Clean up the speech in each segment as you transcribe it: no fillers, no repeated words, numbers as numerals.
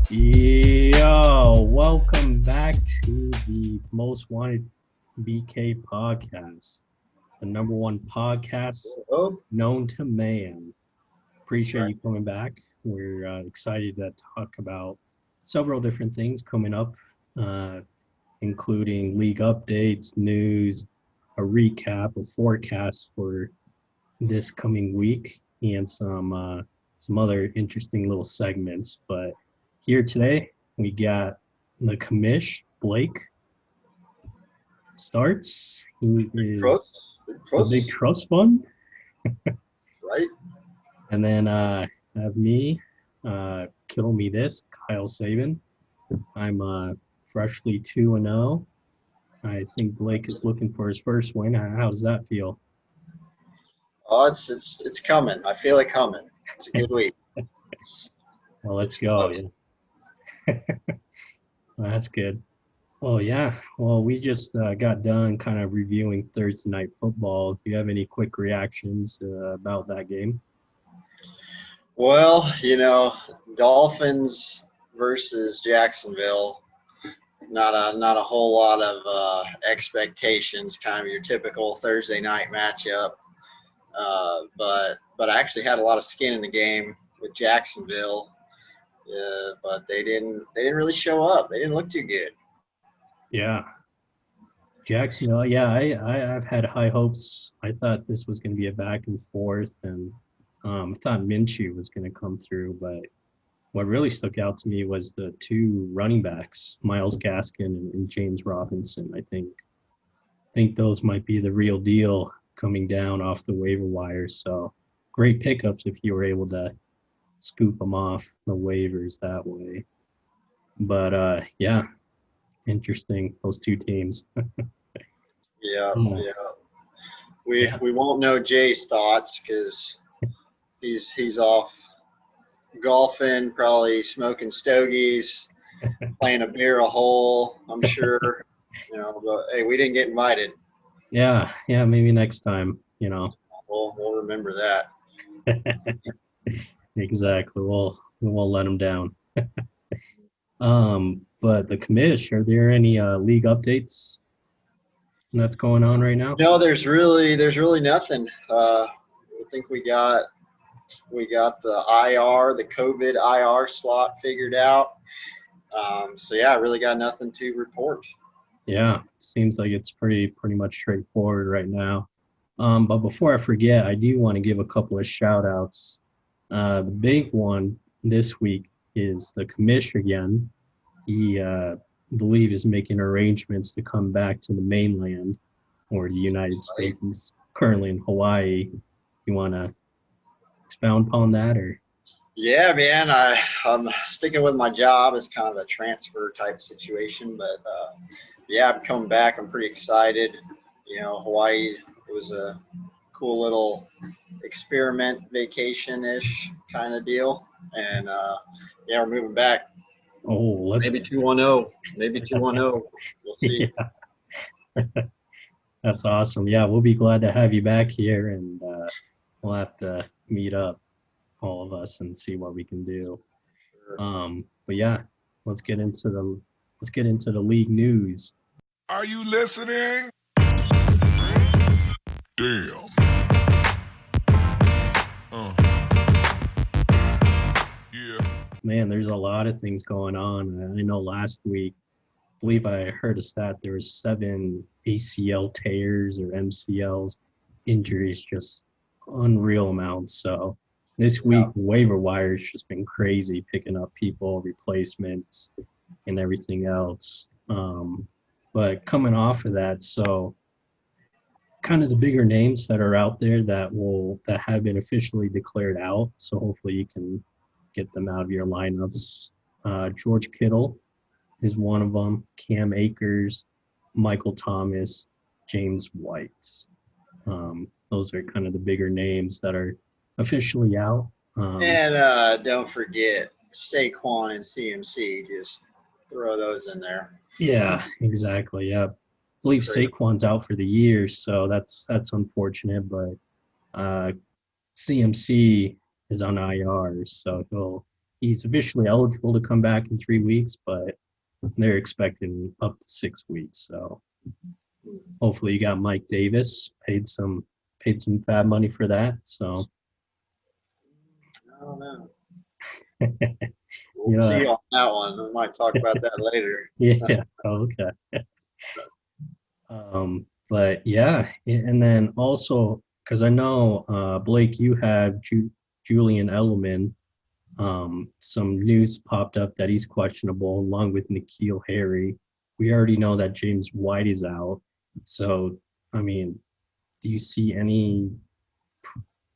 Yo, welcome back to the Most Wanted BK podcast, the number one podcast known to man. Appreciate you coming back. We're excited to talk about several different things coming up, including league updates, news, a recap, a forecast for this coming week, and some other interesting little segments. But here today, we got the commish, Blake, starts. He is a big trust fund. Right. And then have me, Kill Me This, Kyle Saban. I'm freshly 2-0. I think Blake is looking for his first win. How does that feel? Oh, it's coming. I feel it coming. It's a good week. Well, let's go. Yeah. Well, that's good. Well, yeah. Well, we just got done kind of reviewing Thursday night football. Do you have any quick reactions about that game? Well, Dolphins versus Jacksonville. Not a whole lot of expectations. Kind of your typical Thursday night matchup. But I actually had a lot of skin in the game with Jacksonville. But they didn't really show up. They didn't look too good. Yeah. Jacksonville, yeah, I've had high hopes. I thought this was going to be a back and forth, and I thought Minshew was going to come through. But what really stuck out to me was the two running backs, Myles Gaskin and James Robinson. I think those might be the real deal coming down off the waiver wire. So great pickups if you were able to scoop them off the waivers that way. But yeah, interesting, those two teams. Yeah. We won't know Jay's thoughts because he's off golfing, probably smoking stogies, playing a beer a hole, I'm sure. But hey, we didn't get invited. Yeah, maybe next time, We'll remember that. Exactly. We won't let them down. But the commish, are there any league updates that's going on right now? No, there's really nothing. I think we got the IR, the COVID IR slot figured out. So yeah, I really got nothing to report. Yeah, seems like it's pretty much straightforward right now. But before I forget, I do want to give a couple of shout outs. The big one this week is the commish again. He, believe, is making arrangements to come back to the mainland or the United States. He's currently in Hawaii. You want to expound upon that, or? Yeah, man, I'm sticking with my job. It's kind of a transfer type situation, but yeah, I'm coming back. I'm pretty excited. Hawaii, it was a cool little experiment vacation-ish kind of deal, and yeah, we're moving back. Oh, maybe 2-1-0. Maybe 2-1-0. We'll see. Yeah. That's awesome. Yeah, we'll be glad to have you back here, and we'll have to meet up, all of us, and see what we can do. Sure. But yeah, let's get into the league news. Are you listening? Damn. Yeah. Man, there's a lot of things going on. I know last week, I believe I heard a stat, there was 7 ACL tears or MCLs, injuries, just unreal amounts. So this week, waiver wire's just been crazy, picking up people, replacements, and everything else. But coming off of that, so kind of the bigger names that are out there that have been officially declared out. So hopefully you can get them out of your lineups. George Kittle is one of them. Cam Akers, Michael Thomas, James White. Those are kind of the bigger names that are officially out. And don't forget Saquon and CMC, just throw those in there. Yeah, exactly. Yeah. I believe Crazy. Saquon's out for the year, so that's unfortunate, but CMC is on IR, so he's officially eligible to come back in 3 weeks, but they're expecting up to 6 weeks. So hopefully you got Mike Davis, paid some fab money for that. So I don't know. yeah, We'll see on that one. We might talk about that later. yeah, okay. But yeah, and then also because I know Blake, you have Julian Edelman. Some news popped up that he's questionable, along with N'Keal Harry. We already know that James White is out. So, I mean, do you see any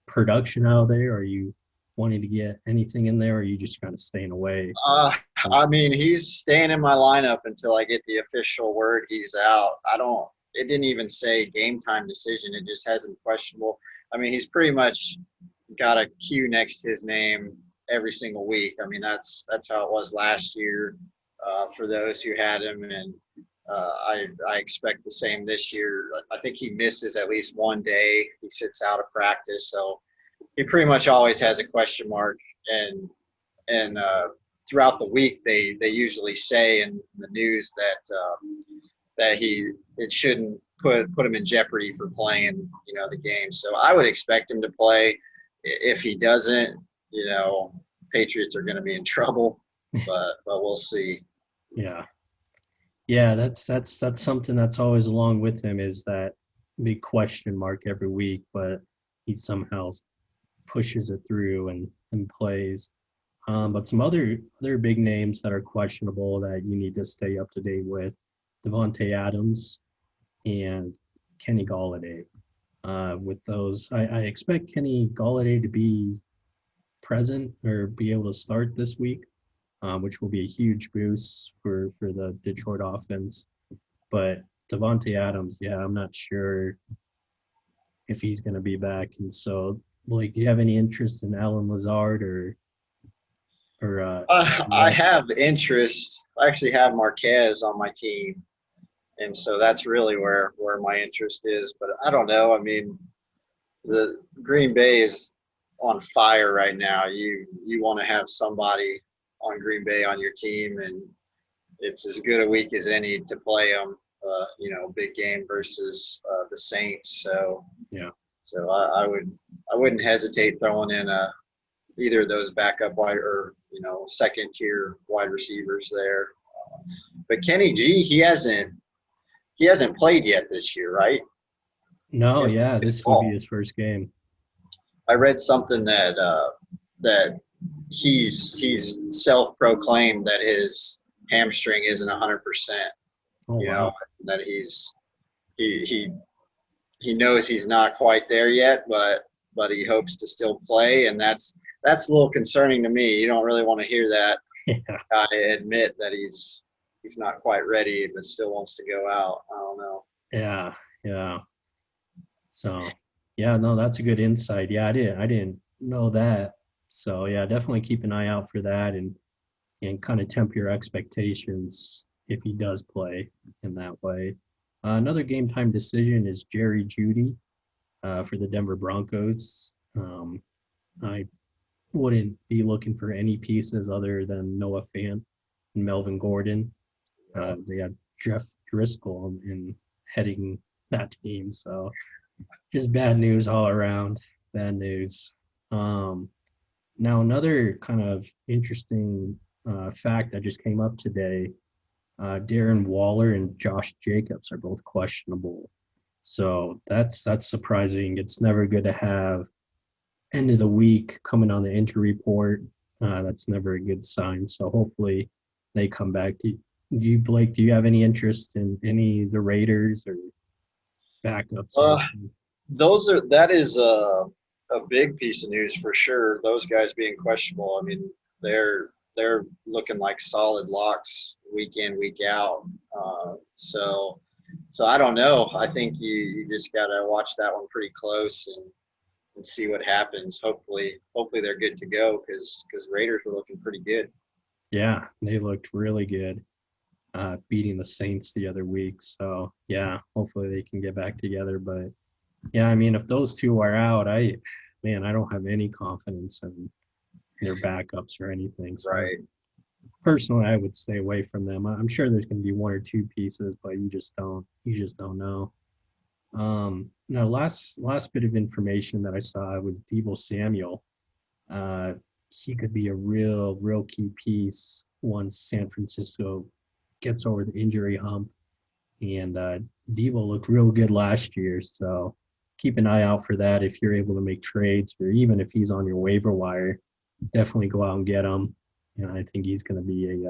production out there? Are you wanting to get anything in there, or are you just kind of staying away? I mean, he's staying in my lineup until I get the official word he's out. It didn't even say game time decision. It just has him questionable. I mean, he's pretty much got a Q next to his name every single week. I mean, that's how it was last year for those who had him, and I expect the same this year. I think he misses at least one day. He sits out of practice, so he pretty much always has a question mark. And throughout the week, they usually say in the news that it shouldn't put him in jeopardy for playing the game. So I would expect him to play. If he doesn't, Patriots are going to be in trouble, but we'll see. Yeah, that's something that's always along with him, is that big question mark every week, but he somehow pushes it through and plays. But some other big names that are questionable that you need to stay up to date with: Devontae Adams and Kenny Golladay. With those, I expect Kenny Golladay to be present or be able to start this week, which will be a huge boost for the Detroit offense. But Devontae Adams, yeah, I'm not sure if he's going to be back. And so, Blake, do you have any interest in Alan Lazard or I have interest. I actually have Marquez on my team, and so that's really where my interest is. But I don't know. I mean, the Green Bay is on fire right now. You want to have somebody on Green Bay on your team, and it's as good a week as any to play them. Big game versus the Saints. So yeah. So I wouldn't hesitate throwing in either of those backup wide or second tier wide receivers there. But Kenny G, he hasn't played yet this year, right? No, yeah, this would be his first game. I read something that he's self-proclaimed that his hamstring isn't 100%. Oh, wow. That he knows he's not quite there yet, but he hopes to still play, and that's a little concerning to me. You don't really want to hear that. Yeah. I admit that he's not quite ready, but still wants to go out. I don't know. Yeah. So, yeah, no, that's a good insight. Yeah, I didn't know that. So, yeah, definitely keep an eye out for that and kind of temper your expectations if he does play in that way. Another game time decision is Jerry Jeudy for the Denver Broncos. I wouldn't be looking for any pieces other than Noah Fant and Melvin Gordon. They had Jeff Driscoll in heading that team, so just bad news all around. Bad news. Now another kind of interesting fact that just came up today. Darren Waller and Josh Jacobs are both questionable. So that's surprising. It's never good to have end of the week coming on the injury report. That's never a good sign. So hopefully they come back. Do you, Blake, do you have any interest in any of the Raiders or backups? That is a big piece of news for sure. Those guys being questionable. I mean, they're looking like solid locks week in, week out. So I don't know. I think you just got to watch that one pretty close and and see what happens. Hopefully they're good to go because Raiders were looking pretty good. Yeah, they looked really good, beating the Saints the other week. So yeah, hopefully they can get back together. But yeah, I mean, if those two are out, I don't have any confidence in their backups or anything. So Right. personally, I would stay away from them. I'm sure there's going to be one or two pieces, but you just don't know. Now, last bit of information that I saw was Deebo Samuel. He could be a real key piece once San Francisco gets over the injury hump. And Deebo looked real good last year, so keep an eye out for that if you're able to make trades, or even if he's on your waiver wire, definitely go out and get him. And I think he's going to be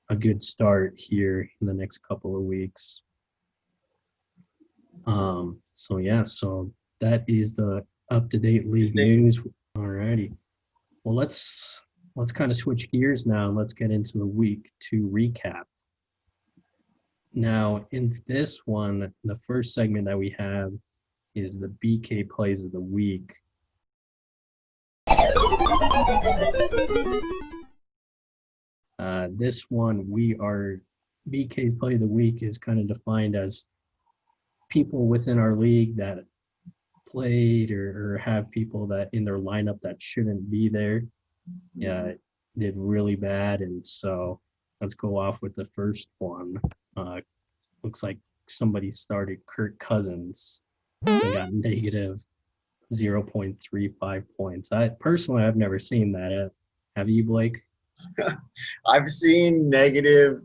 a good start here in the next couple of weeks. So that is the up-to-date league news. Alrighty. Well, let's kind of switch gears now and let's get into the week 2 recap. Now, in this one, the first segment that we have is the BK plays of the week. This one, BK's play of the week is kind of defined as people within our league that played or have people that in their lineup that shouldn't be there. Did really bad. And so let's go off with the first one. Looks like somebody started Kirk Cousins and got negative 0.35 points. I've never seen that. Have you, Blake? I've seen negative.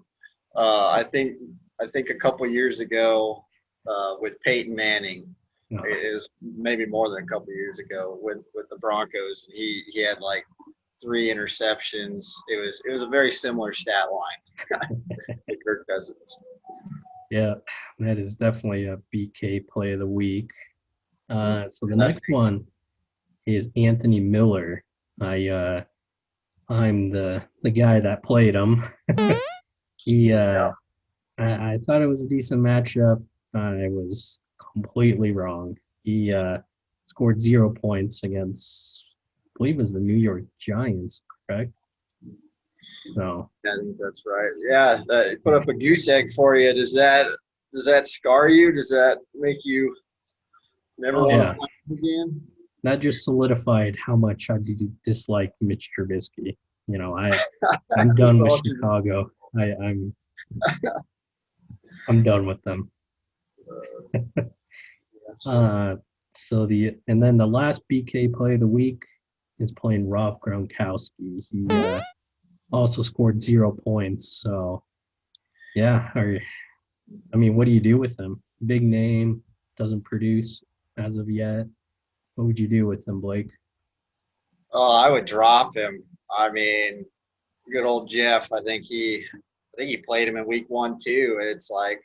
I think a couple years ago with Peyton Manning. No. It was maybe more than a couple years ago with the Broncos. He had like 3 interceptions. It was a very similar stat line to Kirk Cousins. Yeah, that is definitely a BK play of the week. So the next one is Anthony Miller. I'm the guy that played him. I thought it was a decent matchup. I was completely wrong. He scored 0 points against, I believe it was the New York Giants, correct? So I think that's right. Yeah, that put up a goose egg for you. Does that scar you? Does that make you never want to play again? That just solidified how much I dislike Mitch Trubisky. I'm done with Chicago. I'm done with them. And then the last BK play of the week is playing Rob Gronkowski. He also scored 0 points. So, yeah. What do you do with him? Big name, doesn't produce as of yet. What would you do with him, Blake? Oh, I would drop him. Good old Jeff. I think he played him in week 1 too. It's like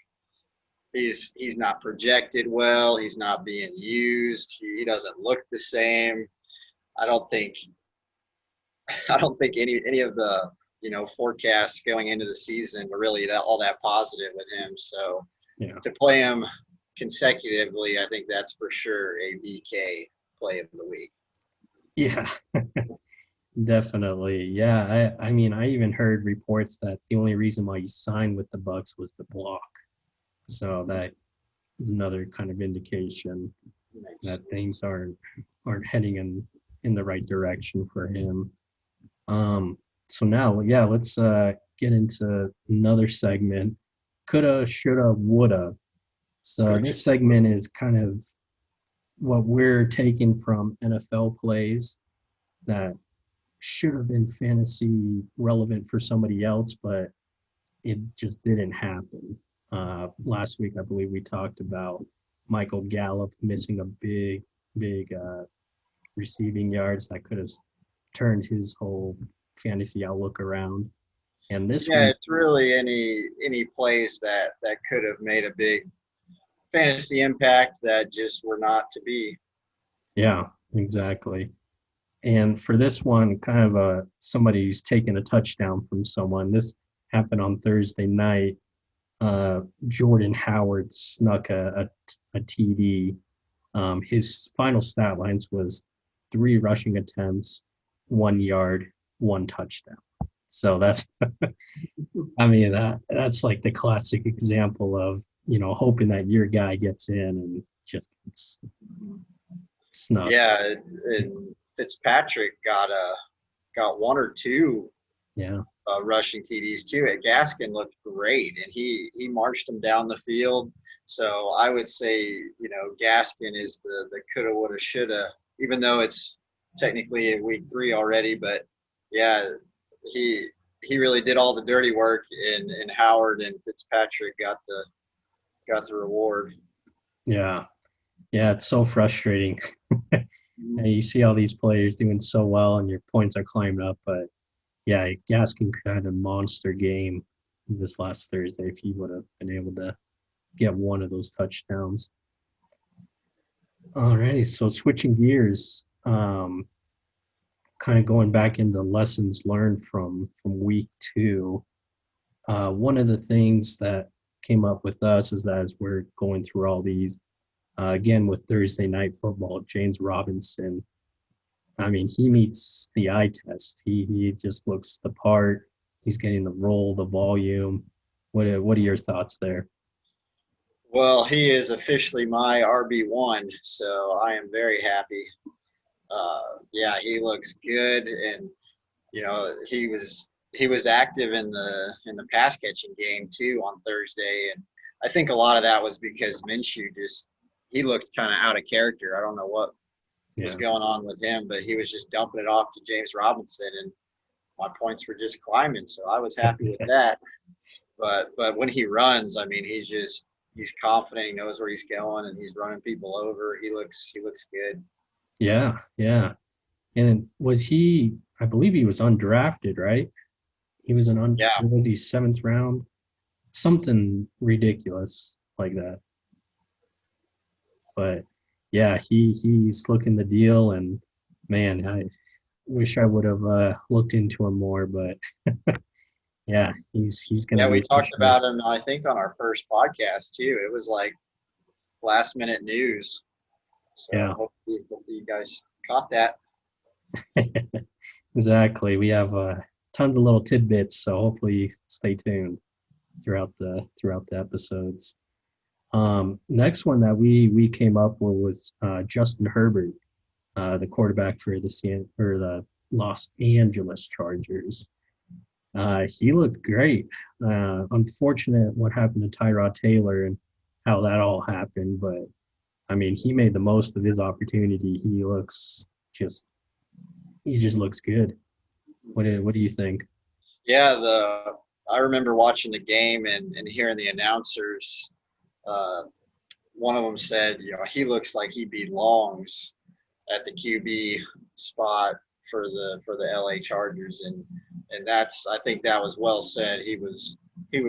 he's not projected well. He's not being used. He doesn't look the same. I don't think any of the forecasts going into the season were really all that positive with him. So to play him consecutively, I think that's for sure a BK play of the week. Yeah, definitely. Yeah, I even heard reports that the only reason why he signed with the Bucs was the block. So that is another kind of indication that things aren't heading in the right direction for him. So now, let's get into another segment. Coulda, shoulda, woulda. So this segment is kind of what we're taking from NFL plays that should have been fantasy relevant for somebody else, but it just didn't happen. Last week, I believe we talked about Michael Gallup missing a big receiving yards that could have turned his whole fantasy outlook around. And this week, it's really any plays that could have made a big fantasy impact that just were not to be. Yeah, exactly. And for this one, kind of somebody who's taken a touchdown from someone. This happened on Thursday night. Jordan Howard snuck a TD His final stat lines was 3 rushing attempts, 1 yard, 1 touchdown. So that's, I mean, that's like the classic example of, hoping that your guy gets in and just gets snubbed. Yeah, and Fitzpatrick got 1 or 2 Yeah. rushing TDs too. And Gaskin looked great, and he marched him down the field. So I would say, Gaskin is the coulda, woulda, shoulda, even though it's technically in week 3 already. But yeah, he really did all the dirty work, and Howard and Fitzpatrick got the reward. Yeah. Yeah. It's so frustrating. And you see all these players doing so well and your points are climbing up, but yeah, Gaskin had a monster game this last Thursday if he would have been able to get one of those touchdowns. Alrighty, so switching gears, kind of going back into lessons learned from week 2. One of the things that came up with us is that as we're going through all these, again with Thursday night football, James Robinson, I mean, he meets the eye test. He just looks the part. He's getting the role, the volume. What are your thoughts there? Well, he is officially my RB1, so I am very happy. Yeah, he looks good, and he was active in the pass catching game too on Thursday, and I think a lot of that was because Minshew he looked kind of out of character. I don't know what was going on with him, but he was just dumping it off to James Robinson, and my points were just climbing, so I was happy with that. But when he runs, I mean, he's confident, he knows where he's going, and he's running people over. He looks good. Yeah, yeah. And I believe he was undrafted, right? He was was he 7th round? Something ridiculous like that. But yeah, he's looking the deal, and man, I wish I would have looked into him more, but yeah, he's gonna. Yeah, we talked about him, I think, on our first podcast too. It was like last minute news. So yeah. Hopefully you guys caught that. Exactly. We have tons of little tidbits, so hopefully stay tuned throughout the episodes. Next one that we came up with was Justin Herbert, the quarterback for the Los Angeles Chargers. He looked great. Unfortunate what happened to Tyrod Taylor and how that all happened, but I mean, he made the most of his opportunity. He just looks good. What do you think? Yeah, I remember watching the game and hearing the announcers. One of them said, he looks like he belongs at the QB spot for the LA Chargers, and I think that was well said. He was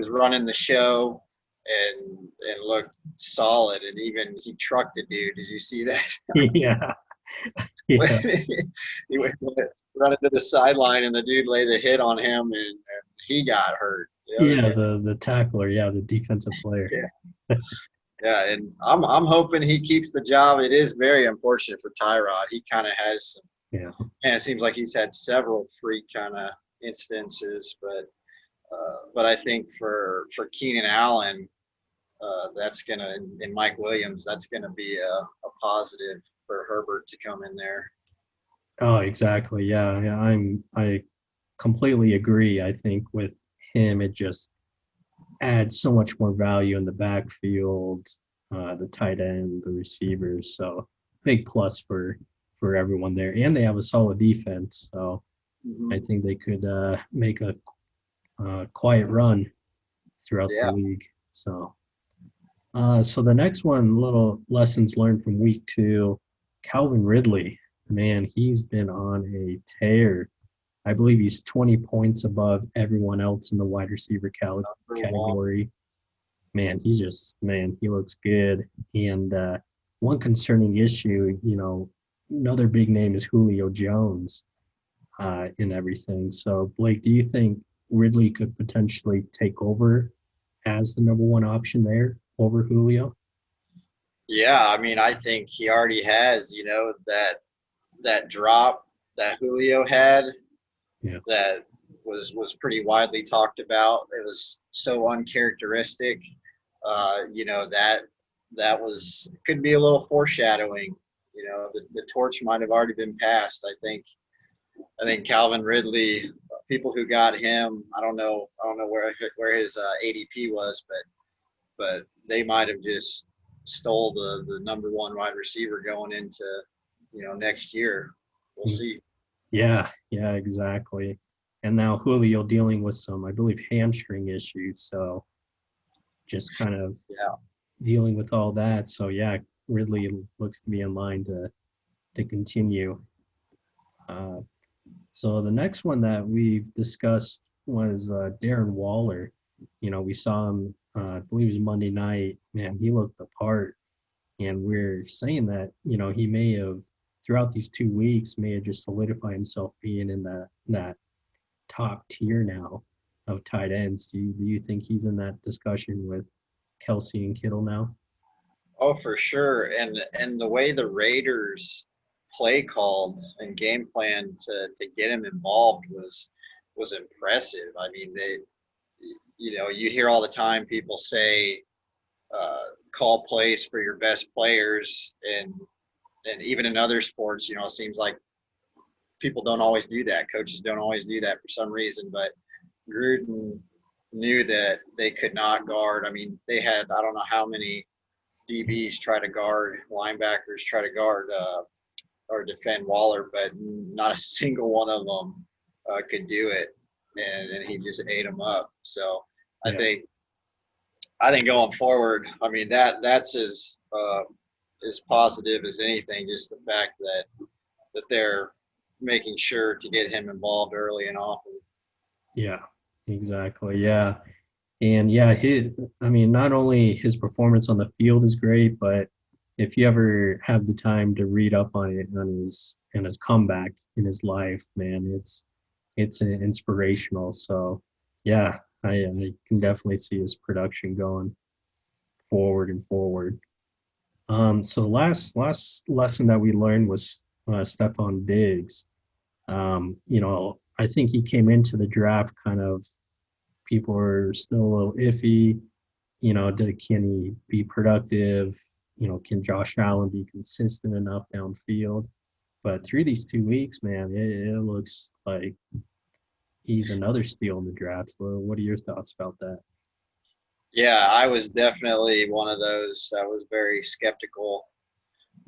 running the show and looked solid, and even he trucked a dude. Did you see that? Yeah. Yeah. He went running to the sideline, and the dude laid a hit on him, and he got hurt. Yeah, the tackler, the defensive player. Yeah. Yeah, and I'm hoping he keeps the job. It is very unfortunate for Tyrod. He kind of has some. Yeah. And it seems like he's had several freak kind of incidences, but I think for Keenan Allen, that's gonna, and Mike Williams, that's gonna be a positive for Herbert to come in there. Oh, exactly. Yeah. I completely agree. I think with him, it just adds so much more value in the backfield, the tight end, the receivers. So big plus for everyone there, and they have a solid defense. So I think they could make a quiet run throughout the league. So the next one, little lessons learned from week 2. Calvin Ridley, man, he's been on a tear. I believe he's 20 points above everyone else in the wide receiver category. Man, he looks good. And one concerning issue, another big name is Julio Jones in everything. So, Blake, do you think Ridley could potentially take over as the number 1 option there over Julio? Yeah, I mean, I think he already has, that drop that Julio had Yeah. that was pretty widely talked about. It was so uncharacteristic. That was could be a little foreshadowing. The torch might have already been passed. I think Calvin Ridley, people who got him, I don't know where his ADP was, but they might have just stole the number one wide receiver going into next year. We'll see. Yeah, yeah, exactly. And now Julio dealing with some, I believe, hamstring issues. So just kind of Yeah. dealing with all that. So yeah, Ridley looks to be in line to continue. Uh, so the next one that we've discussed was Darren Waller. We saw him, I believe it was Monday night. Man, he looked the part, and we're saying that he may have throughout these 2 weeks may have just solidified himself being in that top tier now of tight ends. Do you think he's in that discussion with Kelsey and Kittle now? Oh, for sure. And the way the Raiders play called and game plan to get him involved was impressive. I mean, you hear all the time people say, call plays for your best players, and even in other sports, it seems like people don't always do that. Coaches don't always do that for some reason, but Gruden knew that they could not guard. I mean, they had I don't know how many DBs try to guard, linebackers try to guard or defend Waller, but not a single one of them could do it, and he just ate them up. So I Yeah, think I think going forward, I mean that's as positive as anything. Just the fact that they're making sure to get him involved early and often. yeah, exactly. Yeah. And yeah, I mean, not only his performance on the field is great, but if you ever have the time to read up on it, on his comeback in his life, man, it's inspirational. So yeah, I can definitely see his production going forward and forward. So last lesson that we learned was Stephon Diggs. I think he came into the draft kind of people are still a little iffy. Can he be productive? Can Josh Allen be consistent enough downfield? But through these 2 weeks, man, it looks like he's another steal in the draft. What are your thoughts about that? Yeah, I was definitely one of those that was very skeptical.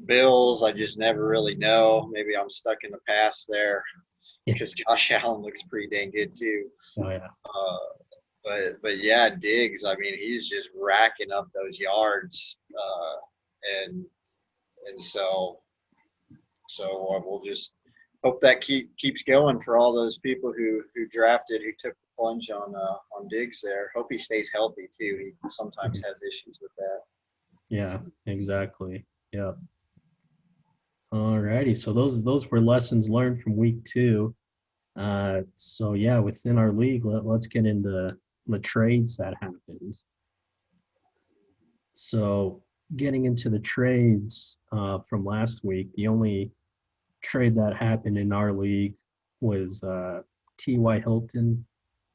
Bills, I just never really know. Maybe I'm stuck in the past there Yeah. because Josh Allen looks pretty dang good too. Oh yeah. Uh, but yeah, Diggs. I mean, he's just racking up those yards, and and so we'll just hope that keeps going for all those people who drafted who took the plunge on Diggs there. Hope he stays healthy too. He sometimes Mhm. has issues with that. Yeah, exactly. Yeah. All righty. So those were lessons learned from week 2. So yeah, within our league, let's get into the trades that happened. So getting into the trades from last week, the only trade that happened in our league was T.Y. Hilton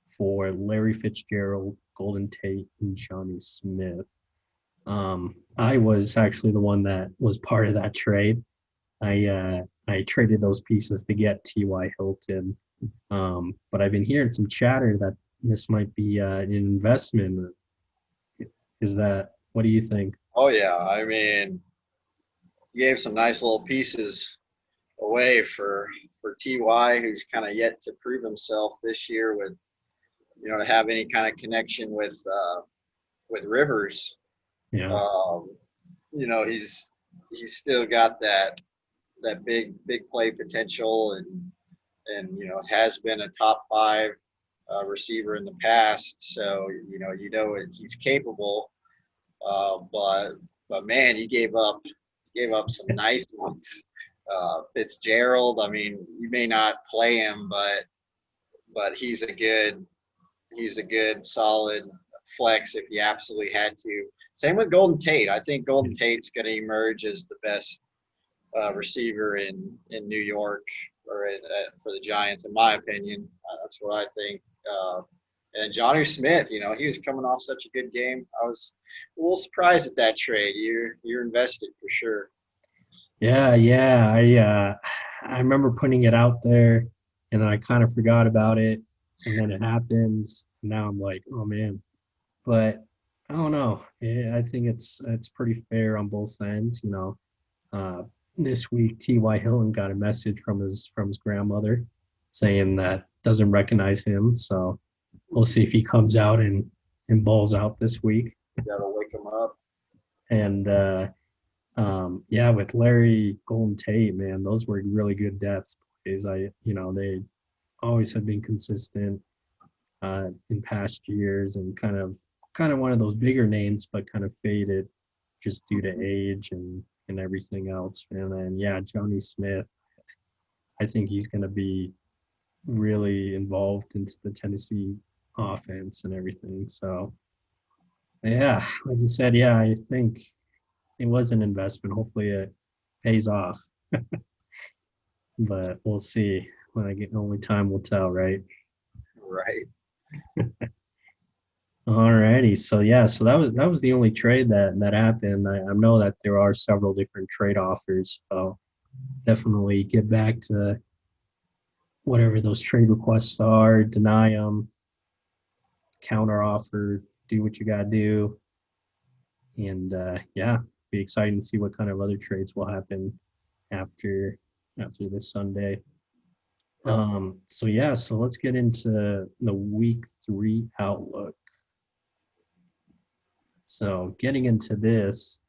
for Larry Fitzgerald, Golden Tate, and Johnny Smith. I was actually the one that was part of that trade. I traded those pieces to get T.Y. Hilton, but I've been hearing some chatter that this might be an investment. Is that what do you think? Oh yeah, I mean, he gave some nice little pieces away for Ty, who's kind of yet to prove himself this year with to have any kind of connection with Rivers. Yeah, Um, he's still got that big play potential and has been a top 5 receiver in the past. So he's capable. But man, he gave up some nice ones. Fitzgerald, I mean, you may not play him, but he's a good solid flex if you absolutely had to. Same with Golden Tate. I think Golden Tate's going to emerge as the best receiver in New York or for the Giants, in my opinion. That's what I think. And Johnny Smith, you know, he was coming off such a good game. I was a little surprised at that trade. You're invested for sure. Yeah. I remember putting it out there, and then I kind of forgot about it, and then it happens. Now I'm like, oh man. But I don't know. Yeah, I think it's pretty fair on both ends. You know, this week T.Y. Hilton got a message from his grandmother saying that doesn't recognize him. So we'll see if he comes out and balls out this week. That'll wake him up. And yeah, with Larry, Golden Tate, man, those were really good depth plays. They always have been consistent in past years, and kind of one of those bigger names, but kind of faded just due to age and everything else. And then yeah, Johnny Smith, I think he's going to be really involved into the Tennessee offense and everything. So yeah, like you said, yeah, I think it was an investment. Hopefully it pays off. But we'll see. Only time will tell, right? Right. Alrighty. So yeah, so that was the only trade that happened. I know that there are several different trade offers. So definitely get back to whatever those trade requests are, deny them, counter offer, do what you gotta do. And yeah, be exciting to see what kind of other trades will happen after this Sunday. So yeah, so let's get into the week 3 outlook. So getting into this,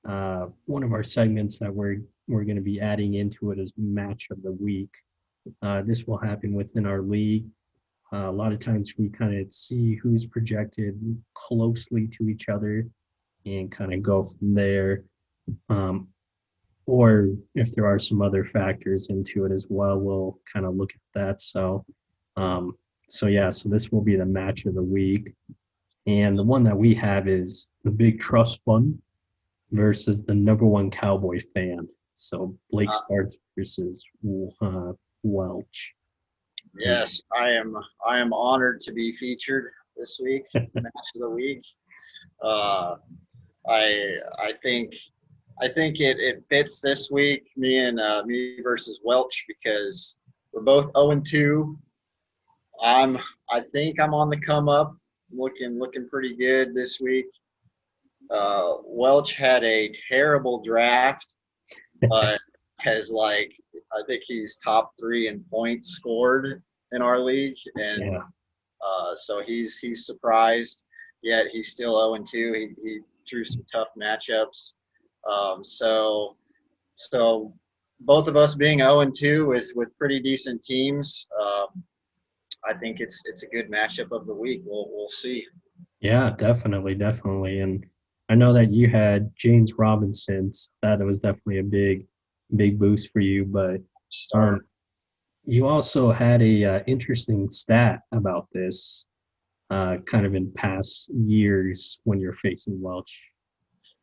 one of our segments that we're going to be adding into it is match of the week. This will happen within our league. A lot of times we kind of see who's projected closely to each other and kind of go from there. Or if there are some other factors into it as well, we'll kind of look at that. So yeah, so this will be the match of the week. And the one that we have is the Big Trust Fund versus the number one Cowboy fan. So Blake Starks versus Welch. Yes, I am honored to be featured this week, match of the week. I think it fits this week, me versus Welch, because we're both 0-2. I think I'm on the come up, looking pretty good this week. Welch had a terrible draft, but I think he's top 3 in points scored in our league, and so he's surprised. Yet he's still 0-2. He drew some tough matchups. So both of us being 0-2 with pretty decent teams, I think it's a good matchup of the week. We'll see. Yeah, definitely. And I know that you had James Robinson. So that was definitely a big boost for you. But you also had a interesting stat about this, kind of in past years when you're facing Welch.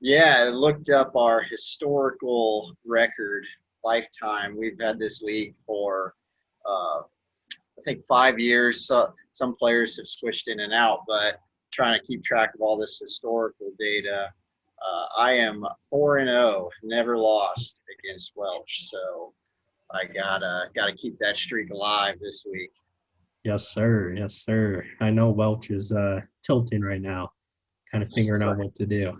Yeah, I looked up our historical record lifetime. We've had this league for I think 5 years. So some players have switched in and out, but trying to keep track of all this historical data, I am 4-0, never lost against Welch. So I gotta keep that streak alive this week. Yes, sir. I know Welch is tilting right now, kind of figuring out what to do.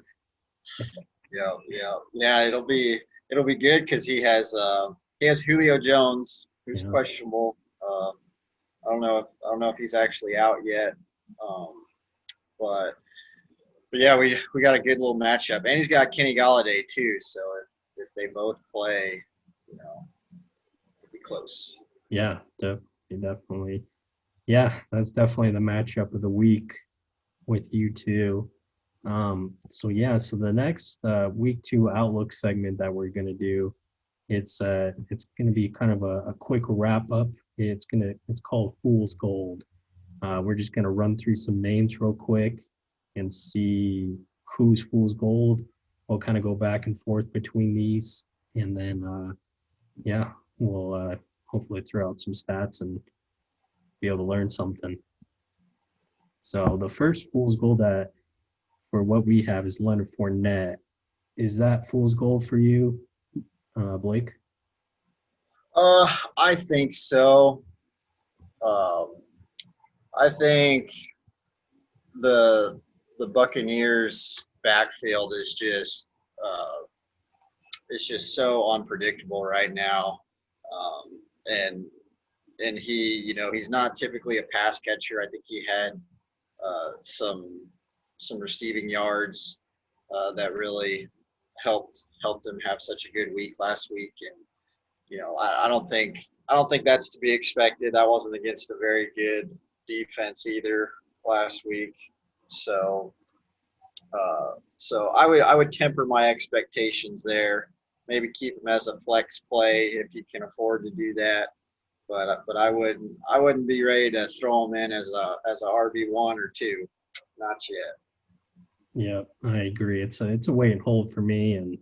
Yeah. It'll be good because he has Julio Jones, who's questionable. I don't know if he's actually out yet. But yeah, we got a good little matchup, and he's got Kenny Golladay too. So if they both play, it'll be close. Yeah, definitely. Yeah, that's definitely the matchup of the week with you two. So the next week 2 outlook segment that we're gonna do, it's gonna be kind of a quick wrap up. It's called Fool's Gold. We're just gonna run through some names real quick, and see who's fool's gold. We'll kind of go back and forth between these, and then yeah, we'll hopefully throw out some stats and be able to learn something. So the first fool's gold that for what we have is Leonard Fournette. Is that fool's gold for you, Blake? I think so. Um, I think the Buccaneers backfield is just it's just so unpredictable right now. And he, he's not typically a pass catcher. I think he had some receiving yards that really helped him have such a good week last week. And I don't think that's to be expected. I wasn't against a very good defense either last week, so I would temper my expectations there. Maybe keep him as a flex play if you can afford to do that. But I wouldn't be ready to throw him in as a RB1 or 2, not yet. Yeah, I agree. It's a wait and hold for me, and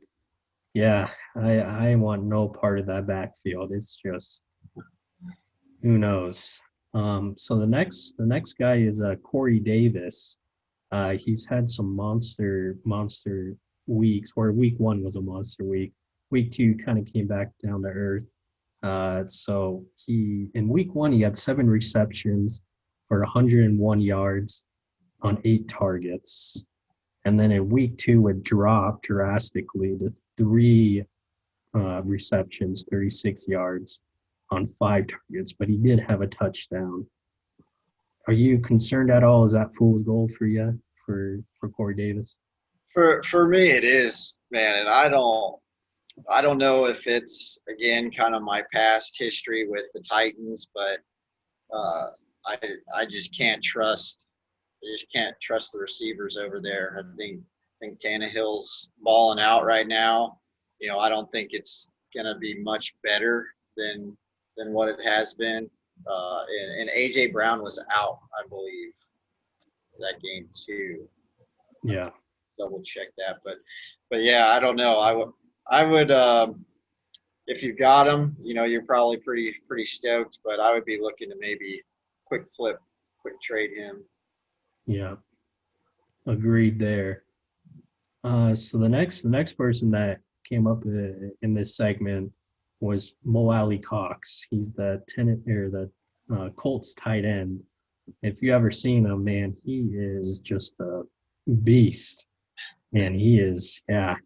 yeah, I want no part of that backfield. It's just who knows. So the next guy is Corey Davis. He's had some monster weeks, where week 1 was a monster week. Week 2 kind of came back down to earth. So in week 1 he had 7 receptions for 101 yards on 8 targets. And then in week 2, it dropped drastically to 3 receptions, 36 yards on 5 targets, but he did have a touchdown. Are you concerned at all? Is that fool's gold for you, for Corey Davis? For me, it is, man, and I don't know if it's, again, kind of my past history with the Titans, but I just can't trust. I just can't trust the receivers over there. I think Tannehill's balling out right now. I don't think it's gonna be much better than what it has been. And AJ Brown was out, I believe, that game too. Yeah. Double check that, but yeah, I don't know. I would if you got him, you're probably pretty stoked. But I would be looking to maybe quick trade him. Yeah, agreed there. So the next person that came up in this segment was Mo Alley Cox. He's the Colts tight end. If you ever seen him, man, he is just a beast, and he is, yeah.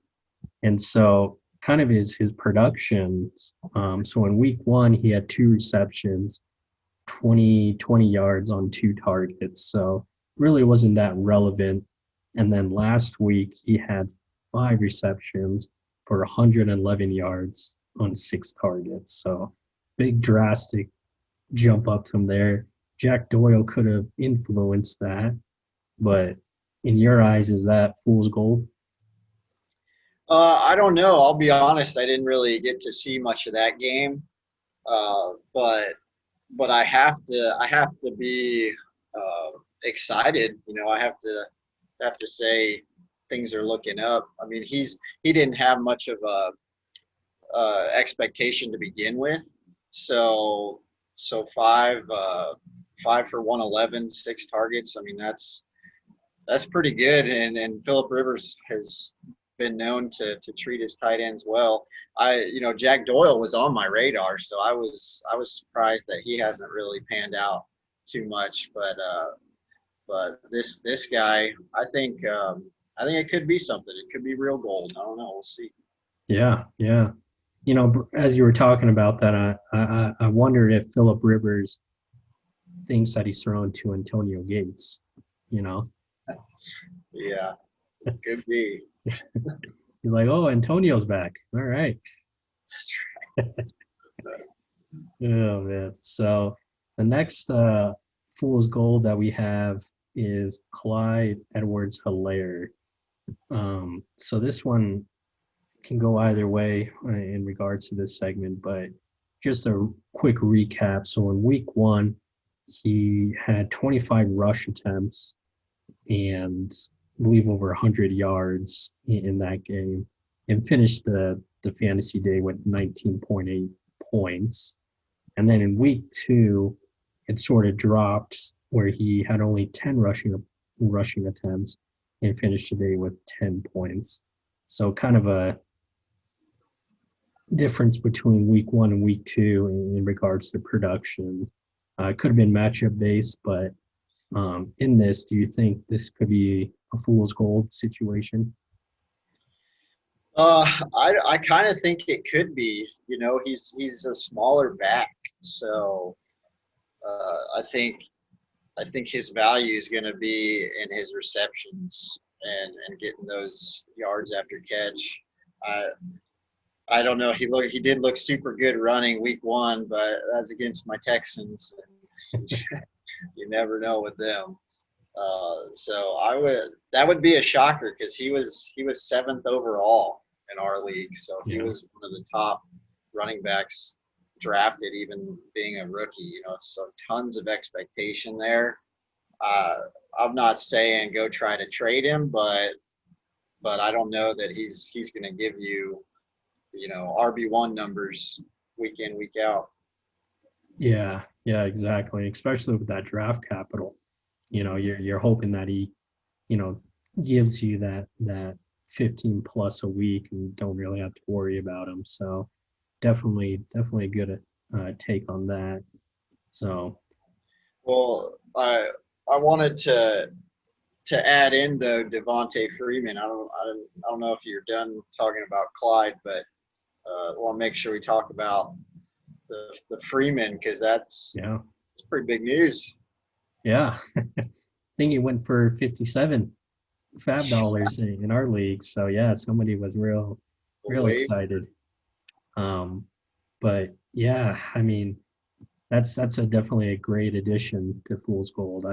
And so kind of his production. So in week 1 he had 2 receptions, 20 yards on 2 targets. So really wasn't that relevant. And then last week he had 5 receptions for 111 yards on 6 targets. So big drastic jump up from there. Jack Doyle could have influenced that, but in your eyes, is that fool's gold? I don't know. I'll be honest. I didn't really get to see much of that game, but I have to be excited. I have to say things are looking up. I mean, he didn't have much of a expectation to begin with, so 5 for 111, 6 targets. I mean, that's pretty good. And Phillip Rivers has been known to treat his tight ends well. Jack Doyle was on my radar, so I was surprised that he hasn't really panned out too much. But this guy, I think it could be something. It could be real gold. I don't know. We'll see. Yeah. As you were talking about that, I wonder if Phillip Rivers thinks that he's thrown to Antonio Gates. Yeah, could be. He's like, oh, Antonio's back. All right. That's right. Oh, man. So the next fool's gold that we have is Clyde Edwards-Helaire. So this one can go either way in regards to this segment, but just a quick recap. So in week 1, he had 25 rush attempts and believe over 100 yards in that game, and finished the fantasy day with 19.8 points. And then in week 2, it sort of dropped where he had only 10 rushing attempts and finished today with 10 points. So kind of a difference between week 1 and week 2 in regards to production. It could have been matchup based, but in this, do you think this could be a fool's gold situation? I kind of think it could be. You know, he's a smaller back, so I think his value is going to be in his receptions and getting those yards after catch. I don't know. He did look super good running week 1, but that's against my Texans. And you never know with them. So that would be a shocker because he was 7th overall in our league. So he was one of the top running backs drafted, even being a rookie. You know, so tons of expectation there. I'm not saying go try to trade him, but I don't know that he's going to give you, you know, RB1 numbers week in, week out. Yeah, exactly. Especially with that draft capital, you know, you're hoping that he, you know, gives you that 15 plus a week and don't really have to worry about him. So definitely a good take on that. So, well, I wanted to add in though Devontae Freeman. I don't know if you're done talking about Clyde, but I want to make sure we talk about the Freeman because that's pretty big news. Yeah, I think he went for 57 fab dollars in our league. So yeah, somebody was real excited. But yeah, I mean, that's definitely a great addition to Fool's Gold.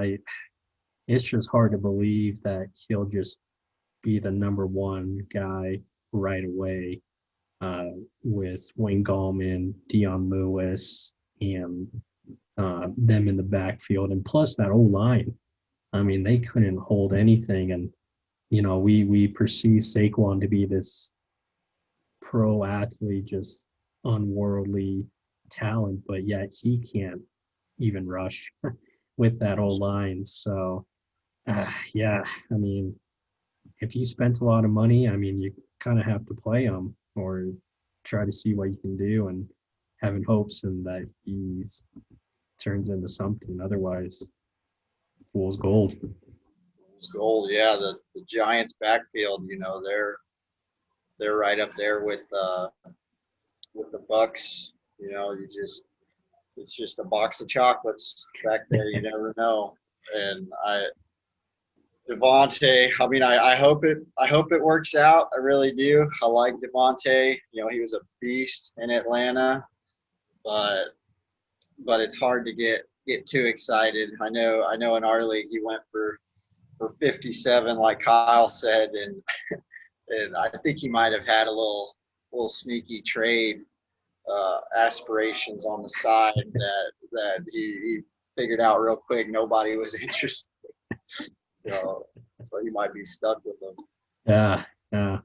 It's just hard to believe that he'll just be the number 1 guy right away. With Wayne Gallman, Dion Lewis, and them in the backfield, and plus that O-line. I mean, they couldn't hold anything, and you know, we perceive Saquon to be this pro athlete, just unworldly talent, but yet he can't even rush with that O-line. So, yeah, I mean, if you spent a lot of money, I mean, you kind of have to play him or try to see what you can do and having hopes and that he turns into something. Otherwise, fool's gold. Fool's gold, yeah. The Giants backfield, you know, they're right up there with the Bucks. You know, it's just a box of chocolates back there. You never know. And Devontae, I mean, I hope it works out. I really do. I like Devontae. You know, he was a beast in Atlanta, but it's hard to get too excited. I know in our league he went for 57, like Kyle said, and I think he might have had a little sneaky trade aspirations on the side that he figured out real quick. Nobody was interested. So you might be stuck with them. Yeah.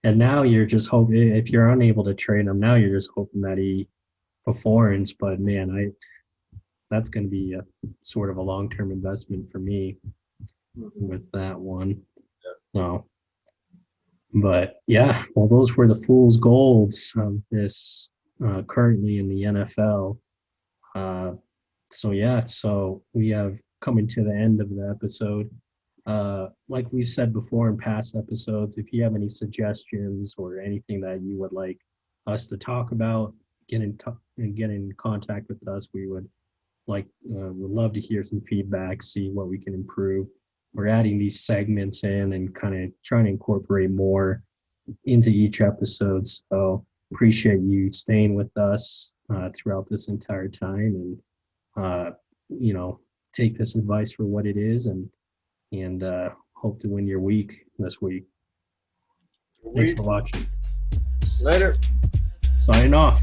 And now you're just hoping, if you're unable to trade him, now you're just hoping that he performs. But man, that's going to be a sort of a long-term investment for me with that one. So, but yeah, well, those were the fool's golds of this currently in the NFL. So we have coming to the end of the episode. Like we said before in past episodes, if you have any suggestions or anything that you would like us to talk about, get in contact with us. We would love to hear some feedback, see what we can improve. We're adding these segments in and kind of trying to incorporate more into each episode. So appreciate you staying with us throughout this entire time, and take this advice for what it is, and hope to win your week this week. Thanks for watching. Later. Signing off.